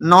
9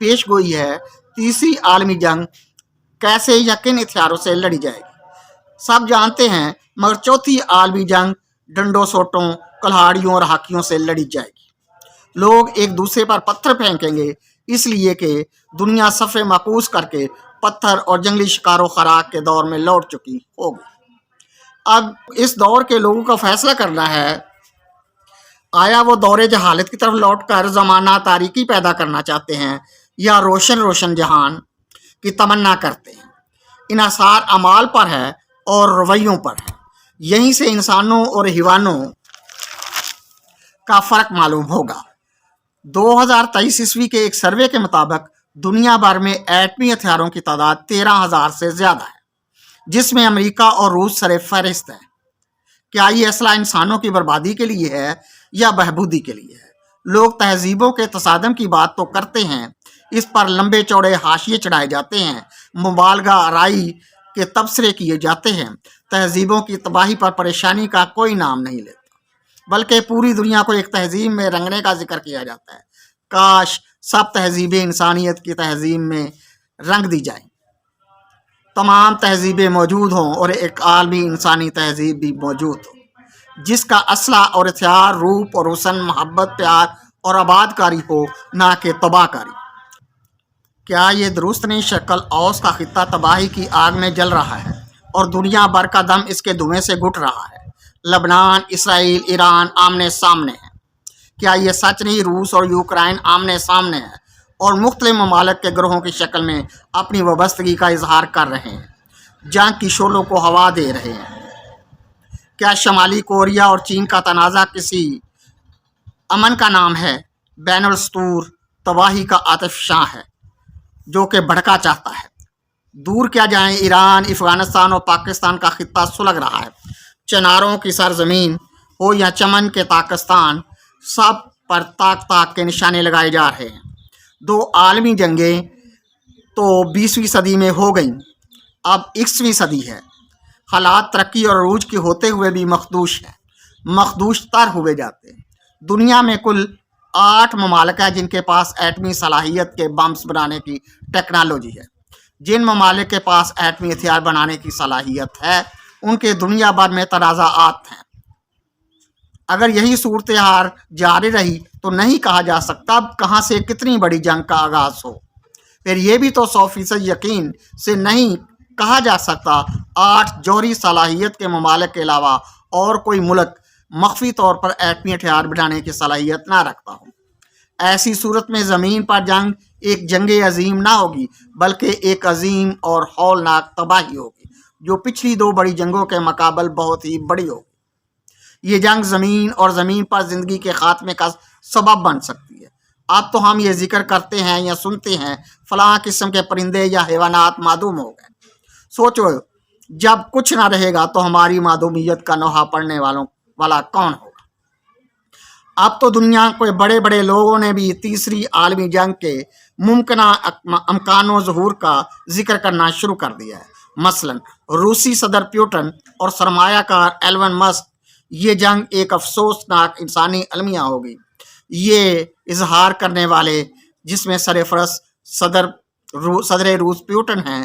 پیش گوئی ہے تیسری عالمی جنگ کیسے یا کن ہتھیاروں سے لڑی جائے گی۔ سب جانتے ہیں، مگر چوتھی عالمی جنگ ڈنڈوں سوٹوں، کلہاڑیوں اور ہاکیوں سے لڑی جائے گی۔ لوگ ایک دوسرے پر پتھر پھینکیں گے، اس لیے کہ دنیا صفے معکوس کر کے پتھر اور جنگلی شکار و خوراک کے دور میں لوٹ چکی ہوگی۔ اب اس دور کے لوگوں کا فیصلہ کرنا ہے، آیا وہ دور جہالت کی طرف لوٹ کر زمانہ تاریکی پیدا کرنا چاہتے ہیں یا روشن جہان کی تمنا کرتے ہیں۔ انحصار اعمال پر ہے اور رویوں پر ہے۔ یہیں سے انسانوں اور حیوانوں کا فرق معلوم ہوگا۔ 2023 کے ایک سروے کے مطابق دنیا بھر میں ایٹمی ہتھیاروں کی تعداد 13,000 سے زیادہ ہے، جس میں امریکہ اور روس سر فہرست ہے۔ کیا یہ اسلحہ انسانوں کی بربادی کے لیے ہے یا بہبودی کے لیے ہے؟ لوگ تہذیبوں کے تصادم کی بات تو کرتے ہیں، اس پر لمبے چوڑے حاشیے چڑھائے جاتے ہیں، مبالغہ آرائی کے تبصرے کیے جاتے ہیں، تہذیبوں کی تباہی پر پریشانی کا کوئی نام نہیں لیتا، بلکہ پوری دنیا کو ایک تہذیب میں رنگنے کا ذکر کیا جاتا ہے۔ کاش سب تہذیبیں انسانیت کی تہذیب میں رنگ دی جائیں، تمام تہذیبیں موجود ہوں اور ایک عالمی انسانی تہذیب بھی موجود ہو، جس کا اسلحہ اور ہتھیار روپ اور حسن، محبت، پیار اور آباد کاری ہو، نہ کہ تباہ کاری۔ کیا یہ درست نہیں؟ شرق اوسط کا خطہ تباہی کی آگ میں جل رہا ہے اور دنیا بھر کا دم اس کے دھوئیں سے گھٹ رہا ہے۔ لبنان، اسرائیل، ایران آمنے سامنے ہیں۔ کیا یہ سچ نہیں؟ روس اور یوکرائن آمنے سامنے ہیں اور مختلف ممالک کے گروہوں کی شکل میں اپنی وابستگی کا اظہار کر رہے ہیں، جنگ کی شعلوں کو ہوا دے رہے ہیں۔ کیا شمالی کوریا اور چین کا تنازع کسی امن کا نام ہے؟ بین السطور تباہی کا آتش فشاں ہے جو کہ بھڑکا چاہتا ہے۔ دور کیا جائیں، ایران، افغانستان اور پاکستان کا خطہ سلگ رہا ہے۔ چناروں کی سرزمین ہو یا چمن کے پاکستان، سب پر تاک تاک کے نشانے لگائے جا رہے ہیں۔ 2 عالمی جنگیں تو 20ویں صدی میں ہو گئیں، اب 21ویں صدی ہے۔ حالات ترقی اور عروج کے ہوتے ہوئے بھی مخدوش ہیں، مخدوش تر ہوئے جاتے ہیں۔ دنیا میں کل 8 ممالک ہیں جن کے پاس ایٹمی صلاحیت کے بمز بنانے کی ٹیکنالوجی ہے۔ جن ممالک کے پاس ایٹمی ہتھیار بنانے کی صلاحیت ہے، ان کے دنیا بھر میں تنازعات ہیں۔ اگر یہی صورتحال جاری رہی تو نہیں کہا جا سکتا اب کہاں سے کتنی بڑی جنگ کا آغاز ہو۔ پھر یہ بھی تو 100% یقین سے نہیں کہا جا سکتا 8 جوہری صلاحیت کے ممالک کے علاوہ اور کوئی ملک مخفی طور پر ایٹمی ہتھیار بنانے کی صلاحیت نہ رکھتا ہو۔ ایسی صورت میں زمین پر جنگ ایک جنگ عظیم نہ ہوگی، بلکہ ایک عظیم اور ہولناک تباہی ہوگی جو پچھلی 2 بڑی جنگوں کے مقابل بہت ہی بڑی ہوگی۔ یہ جنگ زمین اور زمین پر زندگی کے خاتمے کا سبب بن سکتی ہے۔ اب تو ہم یہ ذکر کرتے ہیں یا سنتے ہیں فلاں قسم کے پرندے یا حیوانات معدوم ہو گئے۔ سوچو جب کچھ نہ رہے گا تو ہماری معدومیت کا نوحہ پڑھنے والا کون ہوگا؟ اب تو دنیا کے بڑے بڑے لوگوں نے بھی تیسری عالمی جنگ کے ممکنہ امکان و ظہور کا ذکر کرنا شروع کر دیا ہے۔ مثلاً روسی صدر پیوٹن اور سرمایہ کار ایلون مسک۔ یہ جنگ ایک افسوسناک انسانی المیہ ہوگی۔ یہ اظہار کرنے والے، جس میں سرفرست صدر روس پیوٹن ہیں،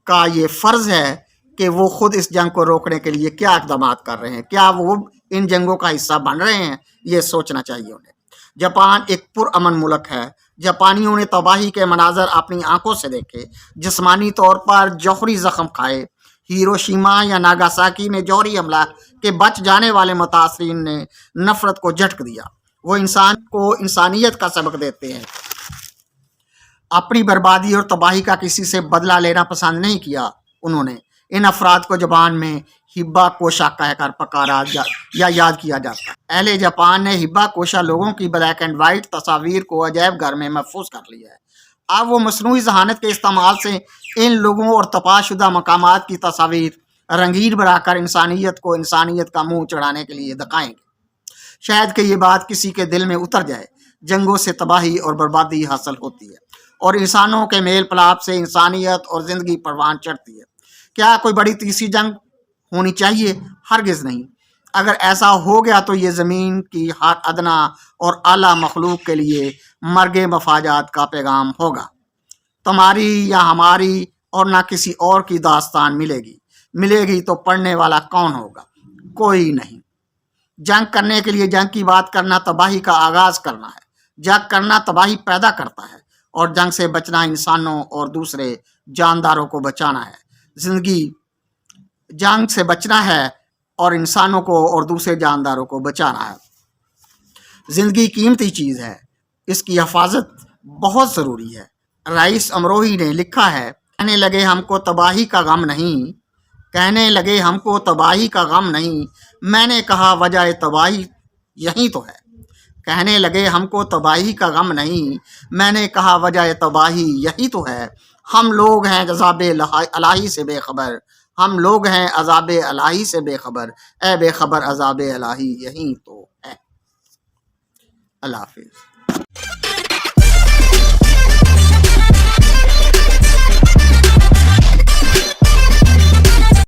کا یہ فرض ہے کہ وہ خود اس جنگ کو روکنے کے لیے کیا اقدامات کر رہے ہیں۔ کیا وہ ان جنگوں کا حصہ بن رہے ہیں؟ یہ سوچنا چاہیے انہیں۔ جاپان ایک پرامن ملک ہے۔ جاپانیوں نے تباہی کے مناظر اپنی آنکھوں سے دیکھے، جسمانی طور پر جوہری زخم کھائے۔ ہیروشیما یا ناگاساکی میں جوہری حملہ کے بچ جانے والے متاثرین نے نفرت کو جھٹک دیا۔ وہ انسان کو انسانیت کا سبق دیتے ہیں۔ اپنی بربادی اور تباہی کا کسی سے بدلہ لینا پسند نہیں کیا۔ انہوں نے ان افراد کو زبان میں ہبا کوشا کہہ کر پکارا یا یاد کیا جاتا ہے۔ اہل جاپان نے ہبا کوشا لوگوں کی بلیک اینڈ وائٹ تصاویر کو عجائب گھر میں محفوظ کر لیا ہے۔ اب وہ مصنوعی ذہانت کے استعمال سے ان لوگوں اور تباہ شدہ مقامات کی تصاویر رنگین بنا کر انسانیت کو انسانیت کا منہ چڑھانے کے لیے دکھائیں گے۔ شاید کہ یہ بات کسی کے دل میں اتر جائے۔ جنگوں سے تباہی اور بربادی حاصل ہوتی ہے اور انسانوں کے میل پلاپ سے انسانیت اور زندگی پروان چڑھتی ہے۔ کیا کوئی بڑی تیسری جنگ ہونی چاہیے؟ ہرگز نہیں۔ اگر ایسا ہو گیا تو یہ زمین کی ہر ادنا اور اعلیٰ مخلوق کے لیے مرگ مفاجات کا پیغام ہوگا۔ تمہاری یا ہماری اور نہ کسی اور کی داستان ملے گی تو پڑھنے والا کون ہوگا؟ کوئی نہیں۔ جنگ کرنے کے لیے جنگ کی بات کرنا تباہی کا آغاز کرنا ہے۔ جنگ کرنا تباہی پیدا کرتا ہے، اور جنگ سے بچنا انسانوں اور دوسرے جانداروں کو بچانا ہے۔ زندگی جنگ سے بچنا ہے اور انسانوں کو اور دوسرے جانداروں کو بچانا ہے۔ زندگی قیمتی چیز ہے، اس کی حفاظت بہت ضروری ہے۔ رئیس امروہی نے لکھا ہے، کہنے لگے ہم کو تباہی کا غم نہیں، کہنے لگے ہم کو تباہی کا غم نہیں، میں نے کہا وجہ تباہی یہی تو ہے۔ کہنے لگے ہم کو تباہی کا غم نہیں، میں نے کہا وجہ تباہی یہی تو ہے۔ ہم لوگ ہیں عذاب الہی سے بے خبر، ہم لوگ ہیں عذاب الہی سے بے خبر، اے بے خبر عذاب الہی یہی تو ہے۔ اللہ حافظ۔